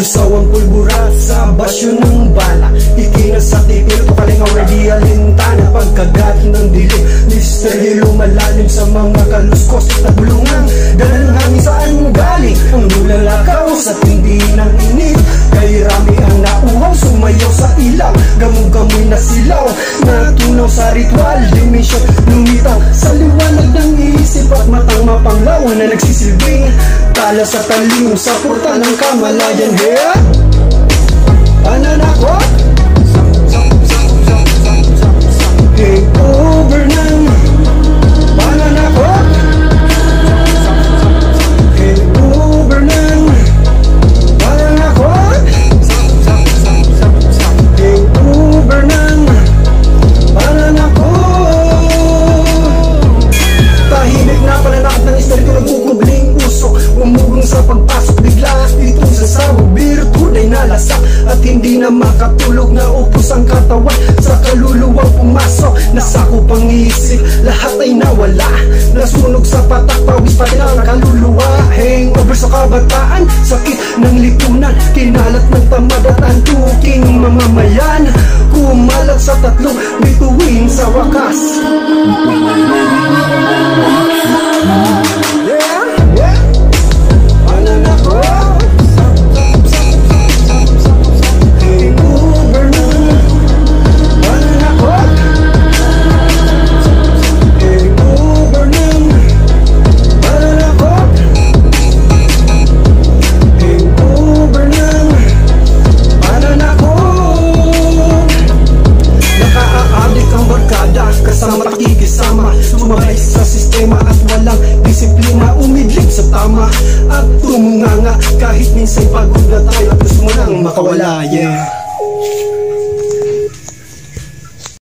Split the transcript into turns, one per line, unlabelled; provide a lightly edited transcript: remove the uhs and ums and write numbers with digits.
Lusaw ang pulbura sa basyo ng bala, ikinas sa tipil to kalingaw na di alintana. Pagkagat ng dilim, misteryo lumalalim sa mga kaluskos at bulungan. Dala ng hangin saan galing ang lulalakaw sa tindi ng init. Kay rami ang nauhaw, sumayaw sa ilaw, gamong-gamoy na silaw, natunaw sa ritual. Dimension lumitaw sa liwanag ng isip at matang mapanglaw na nagsisilbing tala sa talim sa portal ng kamalayan. Hey! Pananakot, hangover ng pananakot, hangover ng pananakot, hangover ng pananakot. Tahimik na pananakot ng istoriko, nagkukubling puso, umugong sa pagpasok bigla dito sa sabog. Virtud ay nalasak at hindi na makatulog, na upos ang katawan sa kaluluwang pumasok. Nasakop ang isip, lahat ay nawala, nasunog sa patak, pawis pati ang kaluluwa. Hangover sa kabataan, sakit ng lipunan, kinalat ng tamad at antuking mamamayan, kumalat sa tatlong bituin sa wakas. Kasama takikisama, sumabay sa sistema at walang disiplina, umidlip sa tama at tumunganga. Kahit minsan pagod na tayo at gusto mo nang makawala, yeah.